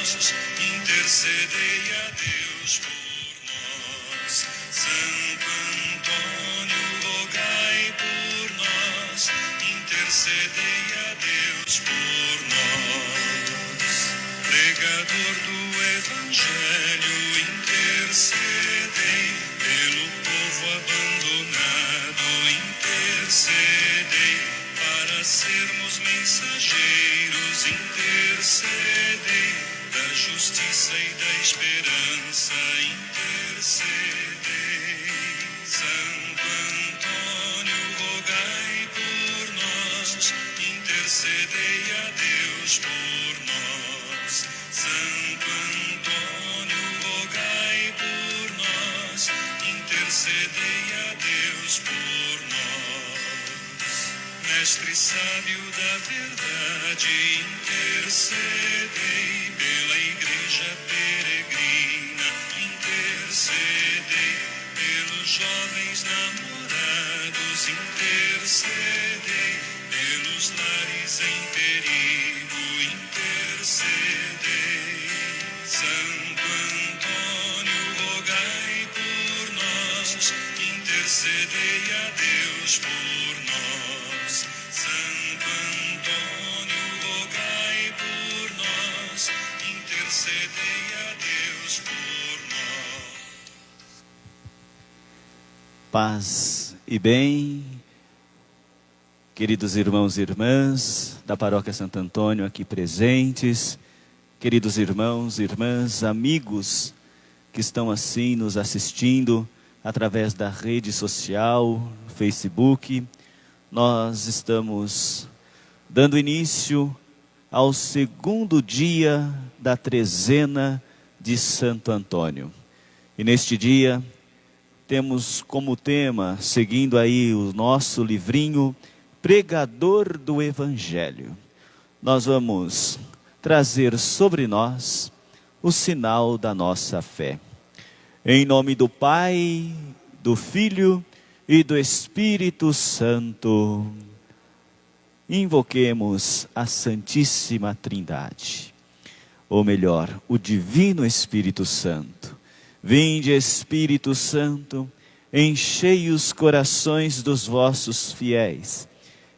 nós, intercedei a Deus por nós. Santo Antônio, rogai por nós, intercedei a Deus por nós. Pregador do Evangelho, intercedei pelo povo abandonado, intercedei para sermos mensageiros, intercedei da justiça e da esperança, intercedei. Santo Antônio, rogai por nós, intercedei a Deus por nós. Santo Antônio, rogai por nós, intercedei a Deus por nós. Mestre sábio da verdade, intercedei pela igreja peregrina, intercedei pelos jovens namorados, intercedei pelos lares em perigo, intercedei. Santo Antônio, rogai por nós, intercedei a Deus por nós. Santo Antônio, rogai por nós, intercedei a Deus por nós. Paz e bem, queridos irmãos e irmãs da Paróquia Santo Antônio aqui presentes, queridos irmãos e irmãs, amigos que estão assim nos assistindo através da rede social, Facebook, nós estamos dando início ao segundo dia da trezena de Santo Antônio. E neste dia temos como tema, seguindo aí o nosso livrinho, Pregador do Evangelho. Nós vamos trazer sobre nós o sinal da nossa fé. Em nome do Pai, do Filho e do Espírito Santo, invoquemos a Santíssima Trindade. Ou melhor, o Divino Espírito Santo. Vinde, Espírito Santo, enchei os corações dos vossos fiéis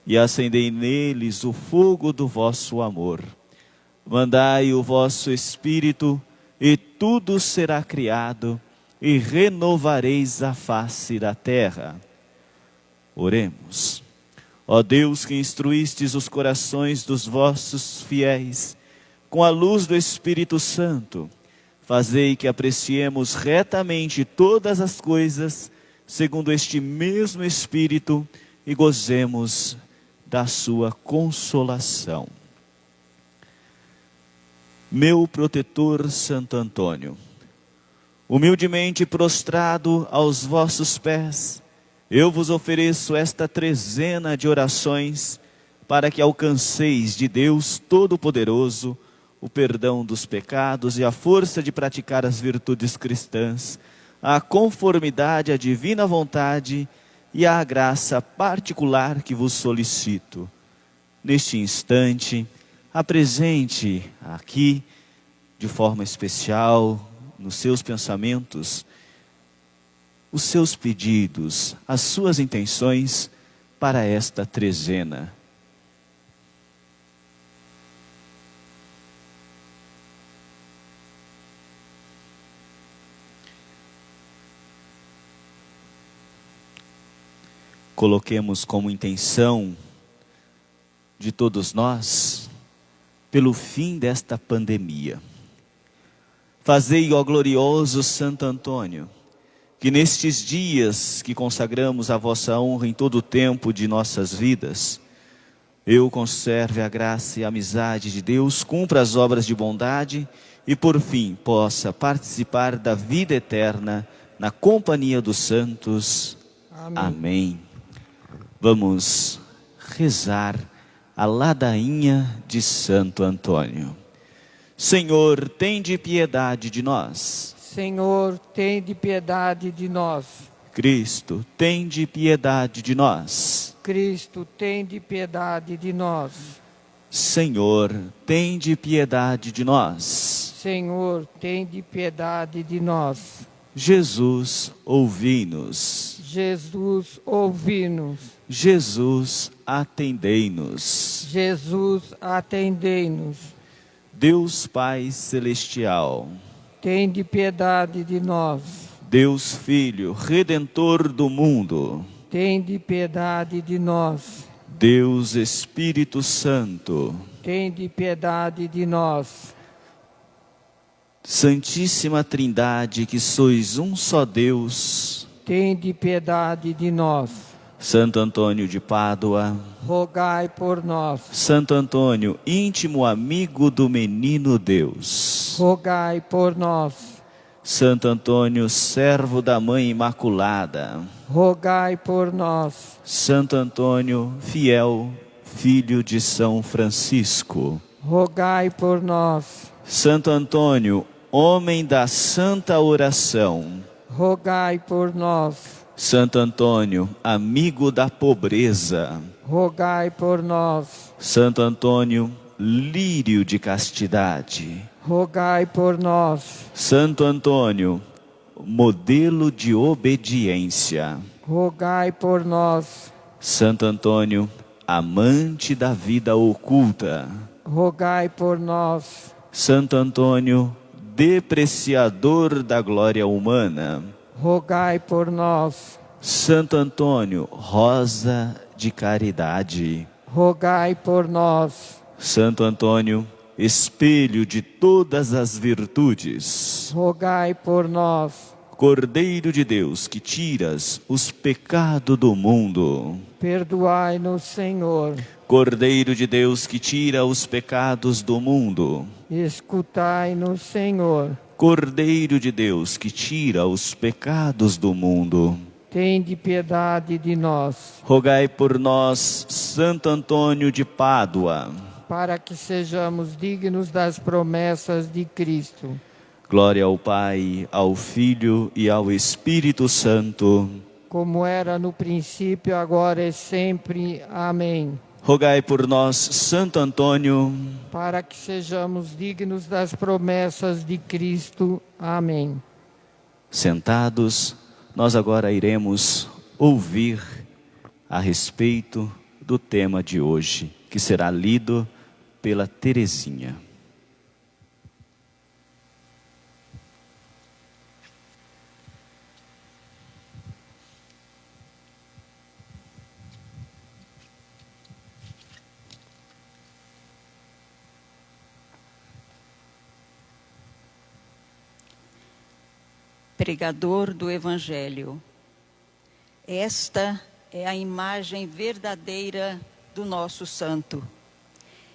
e acendei neles o fogo do vosso amor. Mandai o vosso Espírito, e tudo será criado, e renovareis a face da terra. Oremos. Ó Deus, que instruístes os corações dos vossos fiéis com a luz do Espírito Santo, fazei que apreciemos retamente todas as coisas, segundo este mesmo Espírito, e gozemos da sua consolação. Meu protetor Santo Antônio, humildemente prostrado aos vossos pés, eu vos ofereço esta trezena de orações para que alcanceis de Deus Todo-Poderoso o perdão dos pecados e a força de praticar as virtudes cristãs, a conformidade à divina vontade e a graça particular que vos solicito. Neste instante, apresente aqui, de forma especial, nos seus pensamentos, os seus pedidos, as suas intenções para esta trezena. Coloquemos como intenção de todos nós, pelo fim desta pandemia. Fazei, ó glorioso Santo Antônio, que nestes dias que consagramos a vossa honra em todo o tempo de nossas vidas, eu conserve a graça e a amizade de Deus, cumpra as obras de bondade e por fim possa participar da vida eterna na companhia dos santos. Amém. Amém. Vamos rezar a ladainha de Santo Antônio. Senhor, tende piedade de nós. Senhor, tende piedade de nós. Cristo, tende piedade de nós. Cristo, tende piedade de nós. Senhor, tende piedade de nós. Senhor, tende piedade de nós. Jesus, ouvi-nos. Jesus, ouvi-nos. Jesus, atendei-nos. Jesus, atendei-nos. Deus Pai Celestial, Tende piedade de nós. Deus Filho, Redentor do mundo, Tende piedade de nós. Deus Espírito Santo, Tende piedade de nós. Santíssima Trindade, que sois um só Deus, Tende piedade de nós. Santo Antônio de Pádua, Rogai por nós. Santo Antônio, íntimo amigo do menino Deus, Rogai por nós. Santo Antônio, servo da Mãe Imaculada, Rogai por nós. Santo Antônio, fiel filho de São Francisco, Rogai por nós. Santo Antônio, homem da santa oração, Rogai por nós. Santo Antônio, amigo da pobreza, Rogai por nós. Santo Antônio, lírio de castidade, Rogai por nós. Santo Antônio, modelo de obediência, Rogai por nós. Santo Antônio, amante da vida oculta, Rogai por nós. Santo Antônio, depreciador da glória humana, Rogai por nós. Santo Antônio, rosa de caridade, Rogai por nós. Santo Antônio, espelho de todas as virtudes, Rogai por nós. Cordeiro de Deus, que tiras os pecados do mundo, Perdoai-nos, Senhor. Cordeiro de Deus, que tira os pecados do mundo, Escutai-nos, Senhor. Cordeiro de Deus, que tira os pecados do mundo, Tende piedade de nós, rogai por nós, Santo Antônio de Pádua. para que sejamos dignos das promessas de Cristo. Glória ao Pai, ao Filho e ao Espírito Santo. Como era no princípio, agora e sempre. Amém. Rogai por nós, Santo Antônio. Para que sejamos dignos das promessas de Cristo. Amém. Sentados, nós agora iremos ouvir a respeito do tema de hoje, que será lido pela Terezinha. Pregador do Evangelho. Esta é a imagem verdadeira do nosso santo.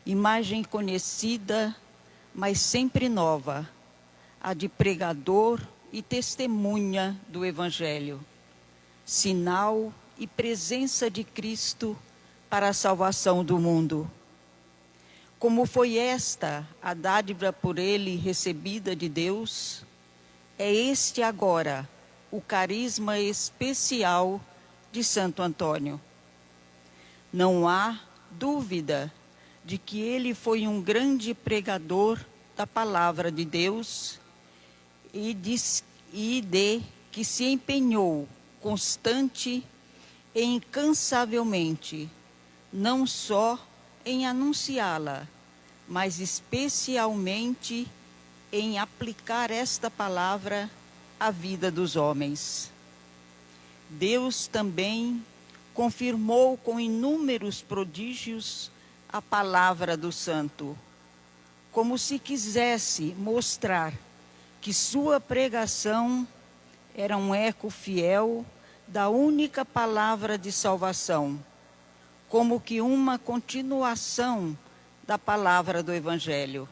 Imagem conhecida, mas sempre nova, a de pregador e testemunha do Evangelho. Sinal e presença de Cristo para a salvação do mundo. Como foi esta a dádiva por ele recebida de Deus, é este agora o carisma especial de Santo Antônio. Não há dúvida de que ele foi um grande pregador da palavra de Deus e de que se empenhou constante e incansavelmente, não só em anunciá-la, mas especialmente em aplicar esta palavra à vida dos homens. Deus também confirmou com inúmeros prodígios a palavra do santo, como se quisesse mostrar que sua pregação era um eco fiel da única palavra de salvação, como que uma continuação da palavra do Evangelho.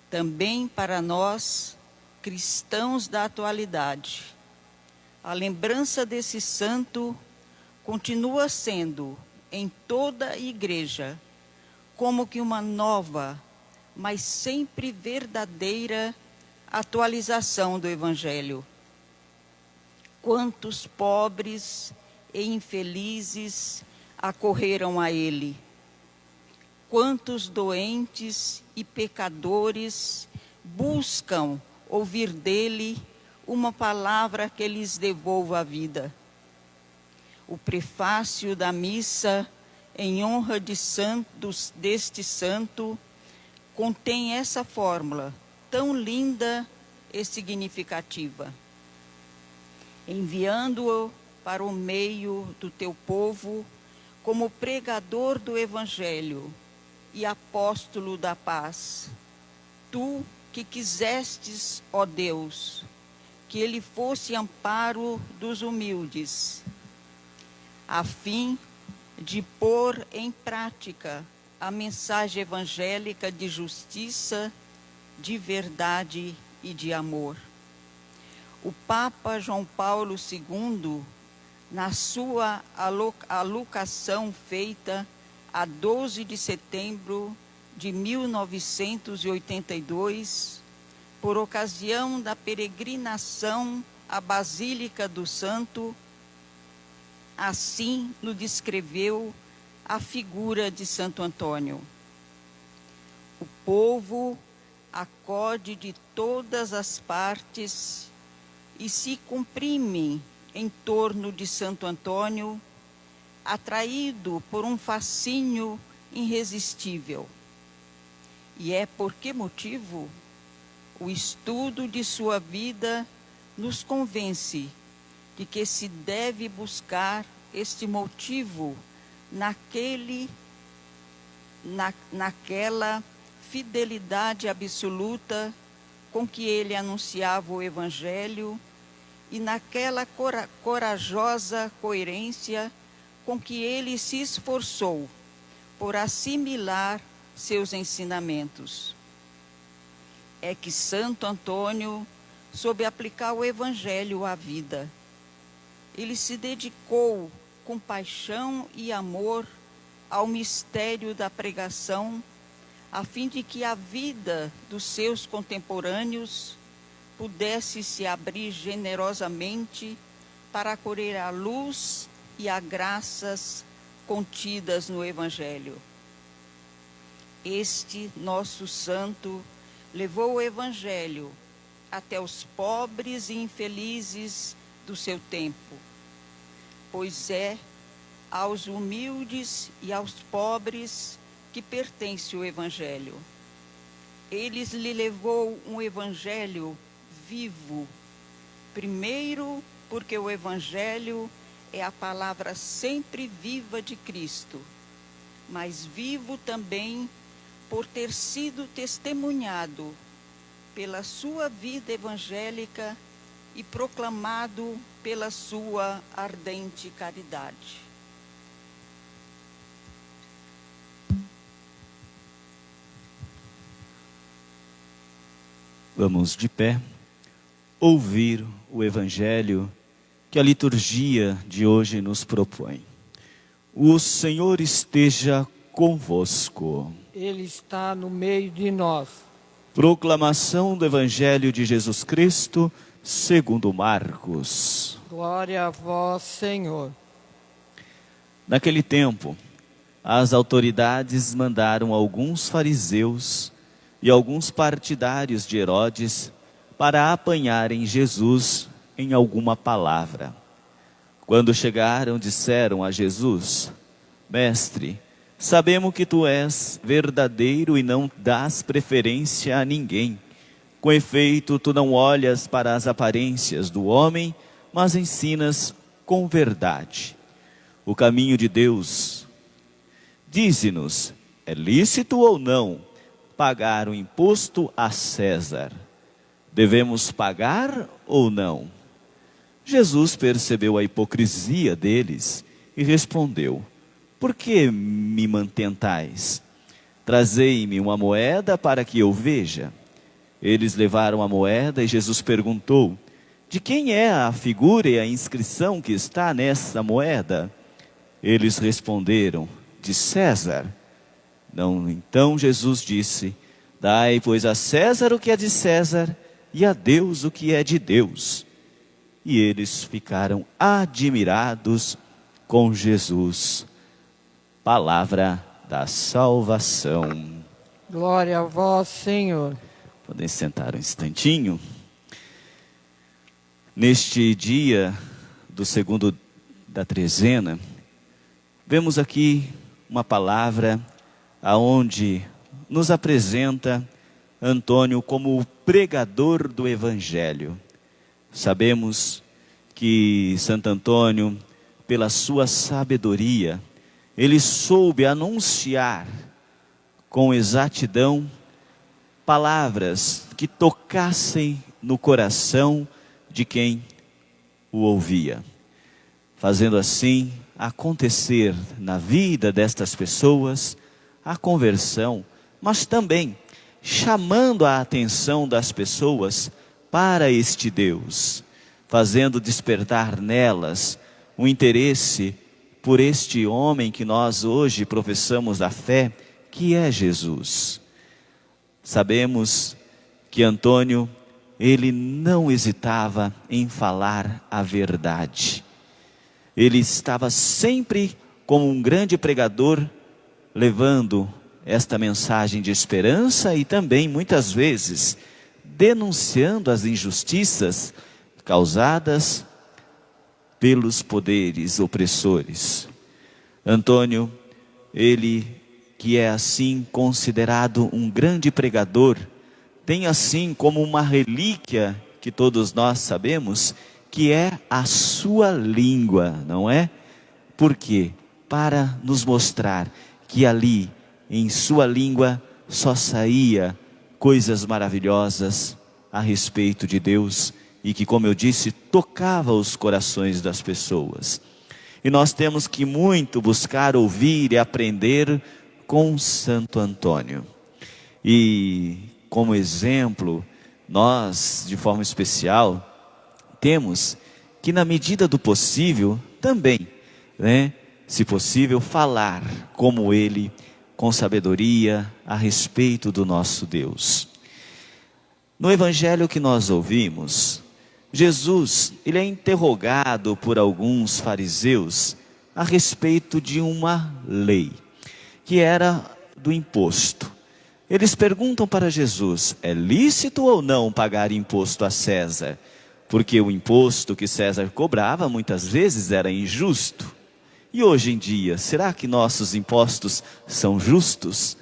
Também para nós, cristãos da atualidade, a lembrança desse santo continua sendo, em toda a igreja, como que uma nova, mas sempre verdadeira atualização do Evangelho. Quantos pobres e infelizes acorreram a ele. Quantos doentes e pecadores buscam ouvir dele uma palavra que lhes devolva a vida. O prefácio da missa em honra deste santo contém essa fórmula tão linda e significativa. Enviando-o para o meio do teu povo como pregador do Evangelho e apóstolo da paz, tu que quisestes, ó Deus, que ele fosse amparo dos humildes, a fim de pôr em prática a mensagem evangélica de justiça, de verdade e de amor. O Papa João Paulo II, na sua alocução feita a 12 de setembro de 1982, por ocasião da peregrinação à Basílica do Santo, assim nos descreveu a figura de Santo Antônio. O povo acode de todas as partes e se comprime em torno de Santo Antônio, atraído por um fascínio irresistível. E é por que motivo? O estudo de sua vida nos convence de que se deve buscar este motivo naquela fidelidade absoluta com que ele anunciava o Evangelho e naquela corajosa coerência com que ele se esforçou por assimilar seus ensinamentos. É que Santo Antônio soube aplicar o Evangelho à vida. Ele se dedicou com paixão e amor ao mistério da pregação, a fim de que a vida dos seus contemporâneos pudesse se abrir generosamente para acolher a luz e as graças contidas no Evangelho. Este nosso santo levou o Evangelho até os pobres e infelizes do seu tempo, pois é aos humildes e aos pobres que pertence o Evangelho. Ele lhe levou um Evangelho vivo, primeiro porque o Evangelho é a palavra sempre viva de Cristo, mas vivo também por ter sido testemunhado pela sua vida evangélica e proclamado pela sua ardente caridade. Vamos de pé, ouvir o Evangelho que a liturgia de hoje nos propõe. O Senhor esteja convosco. Ele está no meio de nós. Proclamação do Evangelho de Jesus Cristo, segundo Marcos. Glória a vós, Senhor. Naquele tempo, as autoridades mandaram alguns fariseus e alguns partidários de Herodes para apanharem Jesus em alguma palavra. Quando chegaram, disseram a Jesus: Mestre, sabemos que tu és verdadeiro e não dás preferência a ninguém. Com efeito, tu não olhas para as aparências do homem, mas ensinas com verdade o caminho de Deus. Dize-nos, é lícito ou não pagar o imposto a César? Devemos pagar ou não? Jesus percebeu a hipocrisia deles e respondeu: Por que me mantentais? Trazei-me uma moeda para que eu veja. Eles levaram a moeda e Jesus perguntou: De quem é a figura e a inscrição que está nessa moeda? Eles responderam: De César. Não, então Jesus disse: Dai, pois, a César o que é de César e a Deus o que é de Deus. E eles ficaram admirados com Jesus. Palavra da salvação. Glória a vós, Senhor. Podem sentar um instantinho. Neste dia do segundo da trezena, vemos aqui uma palavra aonde nos apresenta Antônio como o pregador do Evangelho. Sabemos que Santo Antônio, pela sua sabedoria, ele soube anunciar com exatidão palavras que tocassem no coração de quem o ouvia, fazendo assim acontecer na vida destas pessoas a conversão, mas também chamando a atenção das pessoas para este Deus, fazendo despertar nelas o interesse por este homem que nós hoje professamos a fé, que é Jesus. Sabemos que Antônio, ele não hesitava em falar a verdade. Ele estava sempre como um grande pregador, levando esta mensagem de esperança e também, muitas vezes, denunciando as injustiças causadas pelos poderes opressores. Antônio, ele que é assim considerado um grande pregador, tem assim como uma relíquia que todos nós sabemos, que é a sua língua, não é? Por quê? Para nos mostrar que ali, em sua língua, só saía coisas maravilhosas a respeito de Deus e que, como eu disse, tocava os corações das pessoas. E nós temos que muito buscar ouvir e aprender com Santo Antônio. E como exemplo, nós, de forma especial, temos que, na medida do possível, também, se possível, falar como ele, com sabedoria, a respeito do nosso Deus. No evangelho que nós ouvimos, Jesus, ele é interrogado por alguns fariseus a respeito de uma lei, que era do imposto. Eles perguntam para Jesus: é lícito ou não pagar imposto a César? Porque o imposto que César cobrava muitas vezes era injusto. E hoje em dia, será que nossos impostos são justos?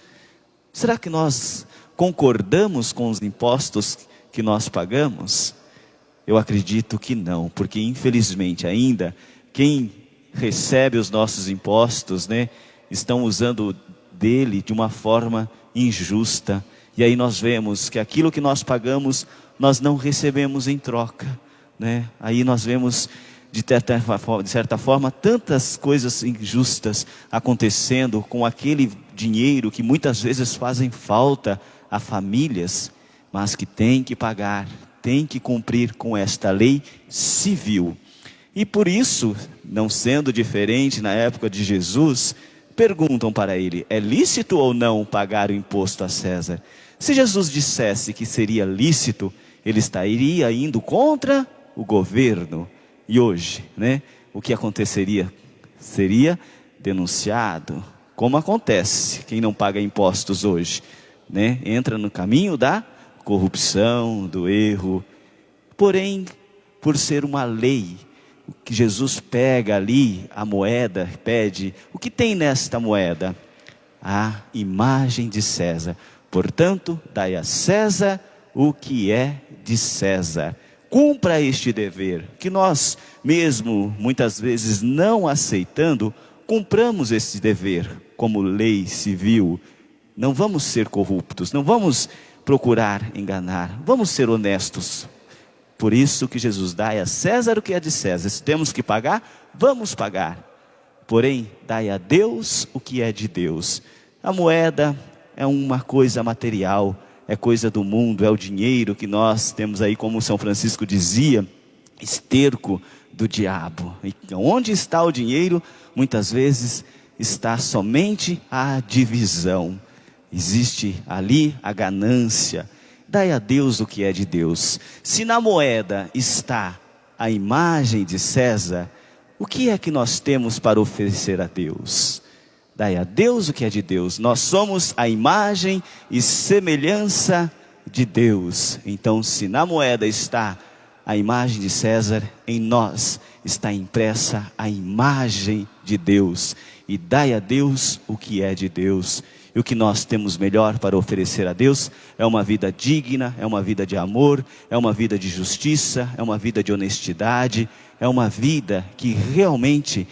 Será que nós concordamos com os impostos que nós pagamos? Eu acredito que não, porque infelizmente ainda quem recebe os nossos impostos, estão usando dele de uma forma injusta. E aí nós vemos que aquilo que nós pagamos, nós não recebemos em troca, Aí nós vemos de certa forma tantas coisas injustas acontecendo com aquele dinheiro que muitas vezes fazem falta a famílias, mas que tem que pagar, tem que cumprir com esta lei civil. E por isso, não sendo diferente na época de Jesus, perguntam para ele: é lícito ou não pagar o imposto a César? Se Jesus dissesse que seria lícito, ele estaria indo contra o governo. E hoje, o que aconteceria? Seria denunciado, como acontece quem não paga impostos hoje, entra no caminho da corrupção, do erro. Porém, por ser uma lei, que Jesus pega ali a moeda, pede: o que tem nesta moeda? A imagem de César. Portanto, dai a César o que é de César. Cumpra este dever, que nós mesmo, muitas vezes não aceitando, cumpramos esse dever como lei civil. Não vamos ser corruptos, não vamos procurar enganar, vamos ser honestos. Por isso que Jesus dai a César o que é de César. Se temos que pagar, vamos pagar. Porém, dai a Deus o que é de Deus. A moeda é uma coisa material, é coisa do mundo, é o dinheiro que nós temos aí, como São Francisco dizia, esterco do diabo. E onde está o dinheiro, muitas vezes está somente a divisão. Existe ali a ganância. Dai a Deus o que é de Deus. Se na moeda está a imagem de César, o que é que nós temos para oferecer a Deus? Dai a Deus o que é de Deus. Nós somos a imagem e semelhança de Deus. Então, se na moeda está a imagem de César, em nós está impressa a imagem de Deus. E dai a Deus o que é de Deus. E o que nós temos melhor para oferecer a Deus é uma vida digna, é uma vida de amor, é uma vida de justiça, é uma vida de honestidade, é uma vida que realmente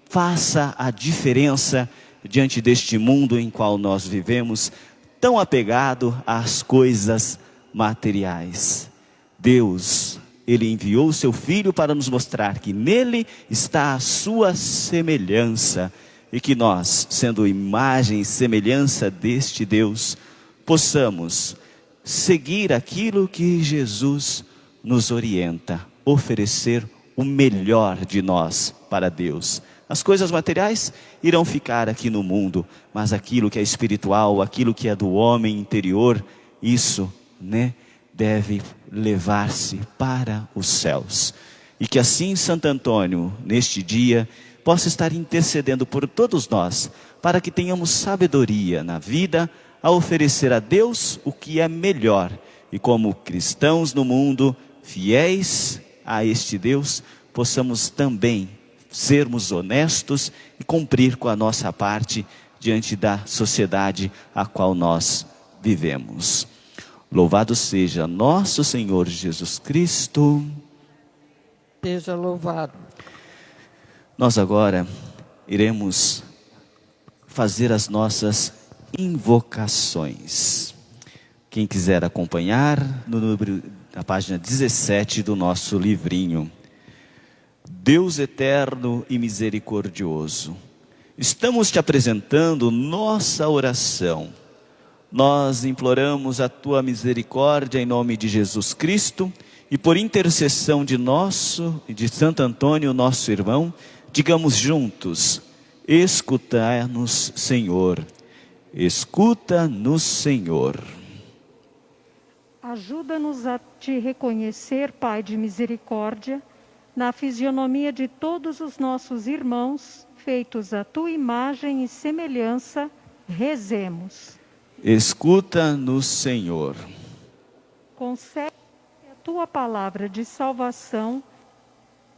faça a diferença diante deste mundo em qual nós vivemos, tão apegado às coisas materiais. Deus, Ele enviou o seu Filho para nos mostrar que nele está a sua semelhança, e que nós, sendo imagem e semelhança deste Deus, possamos seguir aquilo que Jesus nos orienta, oferecer o melhor de nós para Deus. As coisas materiais irão ficar aqui no mundo, mas aquilo que é espiritual, aquilo que é do homem interior, isso, deve levar-se para os céus. E que assim Santo Antônio, neste dia, possa estar intercedendo por todos nós, para que tenhamos sabedoria na vida, a oferecer a Deus o que é melhor. E como cristãos no mundo, fiéis a este Deus, possamos também sermos honestos e cumprir com a nossa parte diante da sociedade a qual nós vivemos. Louvado seja nosso Senhor Jesus Cristo. Seja louvado. Nós agora iremos fazer as nossas invocações. Quem quiser acompanhar, na página 17 do nosso livrinho. Deus eterno e misericordioso, estamos te apresentando nossa oração. Nós imploramos a tua misericórdia em nome de Jesus Cristo e por intercessão de Santo Antônio, nosso irmão, digamos juntos: escutai-nos, Senhor. Escuta-nos, Senhor. Ajuda-nos a te reconhecer, Pai de misericórdia, na fisionomia de todos os nossos irmãos, feitos à tua imagem e semelhança, rezemos. Escuta-nos, Senhor. Concede a tua palavra de salvação,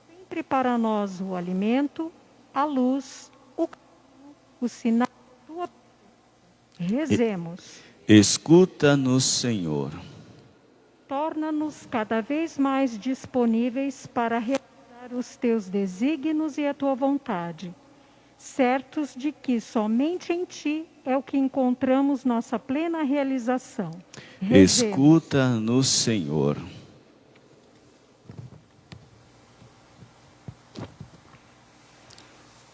sempre para nós o alimento, a luz, o sinal da tua presença. Rezemos. Escuta-nos, Senhor. Torna-nos cada vez mais disponíveis para realizar os teus desígnios e a tua vontade, certos de que somente em ti é o que encontramos nossa plena realização. Rezemos. Escuta-nos, Senhor.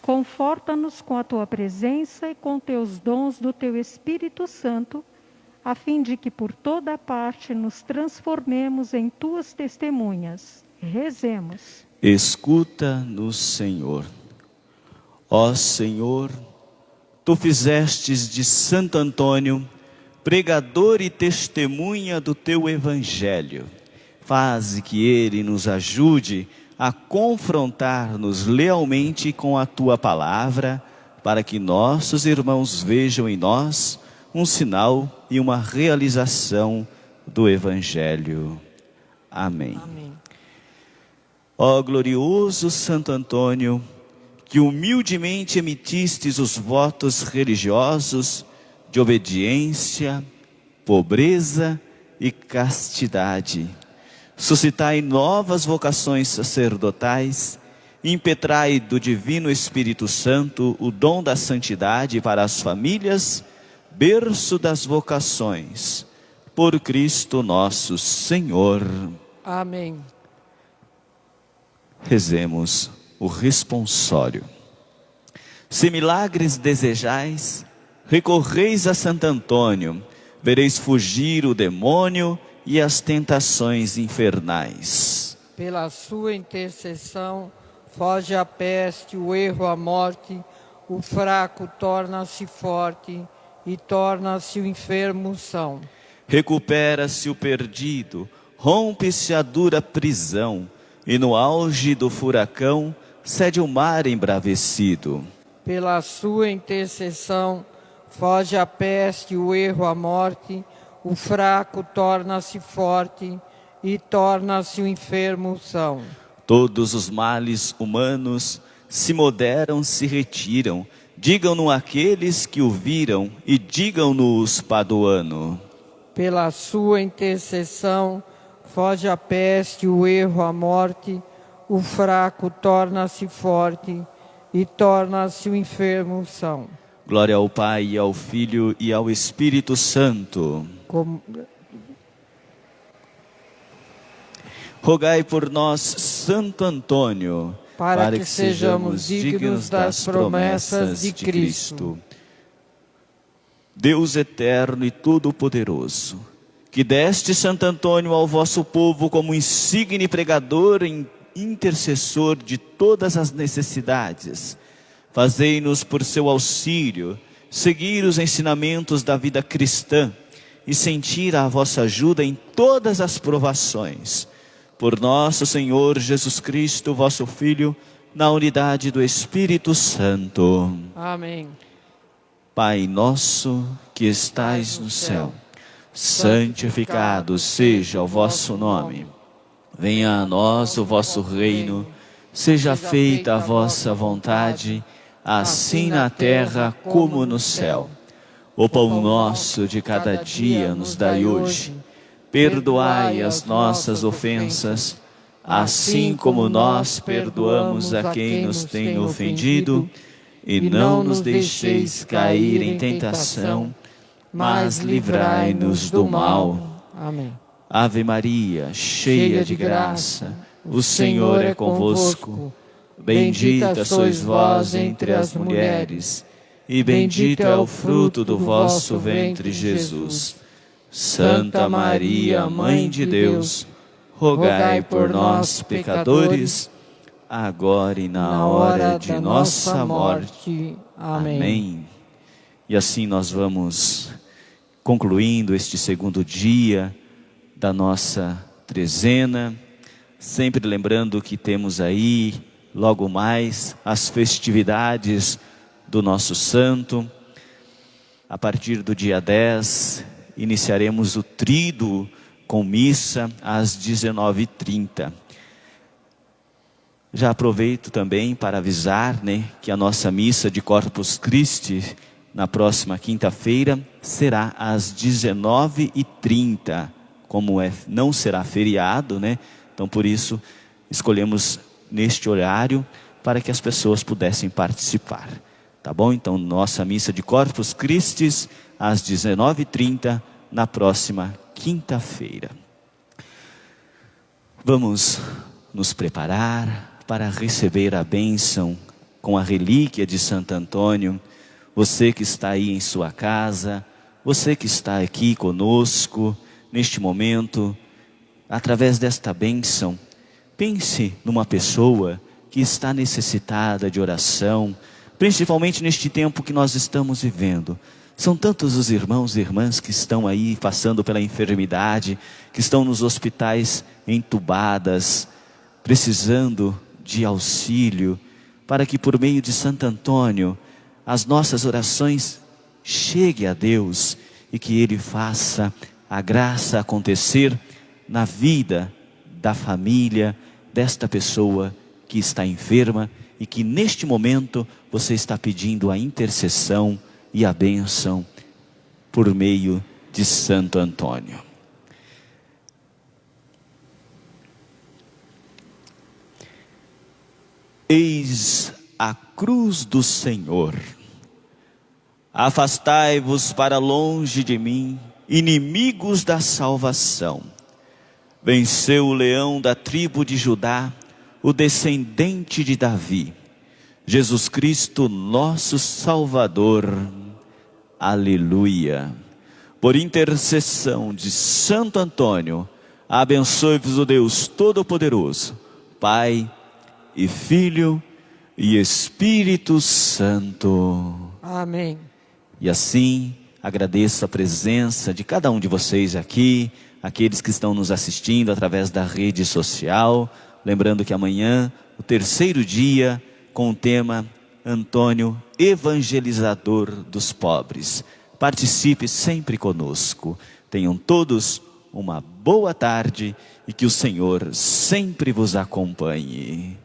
Conforta-nos com a tua presença e com teus dons do teu Espírito Santo, a fim de que por toda parte nos transformemos em tuas testemunhas. Rezemos. Escuta-nos, Senhor. Ó Senhor, tu fizestes de Santo Antônio pregador e testemunha do teu Evangelho. Faze que ele nos ajude a confrontar-nos lealmente com a tua palavra, para que nossos irmãos vejam em nós um sinal e uma realização do Evangelho. Amém. Amém. Ó glorioso Santo Antônio, que humildemente emitistes os votos religiosos de obediência, pobreza e castidade, suscitai novas vocações sacerdotais, impetrai do Divino Espírito Santo o dom da santidade para as famílias, berço das vocações, por Cristo nosso Senhor. Amém. Rezemos o responsório. Se milagres desejais, recorreis a Santo Antônio, vereis fugir o demônio e as tentações infernais. Pela sua intercessão, foge a peste, o erro, a morte, o fraco torna-se forte e torna-se o enfermo são. Recupera-se o perdido, rompe-se a dura prisão, e no auge do furacão cede o mar embravecido. Pela sua intercessão, foge a peste, o erro, a morte, o fraco torna-se forte e torna-se o enfermo são. Todos os males humanos se moderam, se retiram. Digam-no aqueles que o viram e digam-no os paduano. Pela sua intercessão, foge a peste, o erro, a morte, o fraco torna-se forte e torna-se o enfermo são. Glória ao Pai, e ao Filho e ao Espírito Santo. Rogai por nós, Santo Antônio, para que sejamos dignos das promessas de Cristo. Deus eterno e todo-poderoso, que deste Santo Antônio ao vosso povo como insigne pregador e intercessor de todas as necessidades, fazei-nos por seu auxílio seguir os ensinamentos da vida cristã e sentir a vossa ajuda em todas as provações. Por nosso Senhor Jesus Cristo, vosso Filho, na unidade do Espírito Santo. Amém. Pai nosso que estais no céu, santificado seja o vosso nome. Venha a nós o vosso reino, seja feita a vossa vontade, assim na terra como no céu. O pão nosso de cada dia nos dai hoje. Perdoai as nossas ofensas, assim como nós perdoamos a quem nos tem ofendido, e não nos deixeis cair em tentação, mas livrai-nos do mal. Amém. Ave Maria, cheia de graça, o Senhor é convosco. Bendita sois vós entre as mulheres, e bendito é o fruto do vosso ventre, Jesus. Santa Maria, Mãe de Deus, rogai por nós, pecadores, agora e na hora de nossa morte. Amém. E assim nós vamos concluindo este segundo dia da nossa trezena, sempre lembrando que temos aí, logo mais, as festividades do nosso santo. A partir do dia 10, iniciaremos o tríduo com missa às 19h30. Já aproveito também para avisar, que a nossa missa de Corpus Christi, na próxima quinta-feira, será às 19h30. Como não será feriado, então por isso escolhemos neste horário para que as pessoas pudessem participar. Tá bom? Então nossa missa de Corpus Christi às 19h30 na próxima quinta-feira. Vamos nos preparar para receber a bênção com a relíquia de Santo Antônio. Você que está aí em sua casa, você que está aqui conosco neste momento, através desta bênção, pense numa pessoa que está necessitada de oração, principalmente neste tempo que nós estamos vivendo. São tantos os irmãos e irmãs que estão aí passando pela enfermidade, que estão nos hospitais entubadas, precisando de auxílio, para que por meio de Santo Antônio, as nossas orações cheguem a Deus e que Ele faça a graça acontecer na vida da família desta pessoa que está enferma e que neste momento você está pedindo a intercessão e a bênção por meio de Santo Antônio. Eis a cruz do Senhor. Afastai-vos para longe de mim, inimigos da salvação. Venceu o leão da tribo de Judá, o descendente de Davi, Jesus Cristo, nosso Salvador. Aleluia. Por intercessão de Santo Antônio, abençoe-vos o Deus Todo-Poderoso, Pai e Filho e Espírito Santo. Amém. E assim, agradeço a presença de cada um de vocês aqui, aqueles que estão nos assistindo através da rede social. Lembrando que amanhã, o terceiro dia, com o tema Antônio, evangelizador dos pobres. Participe sempre conosco. Tenham todos uma boa tarde e que o Senhor sempre vos acompanhe.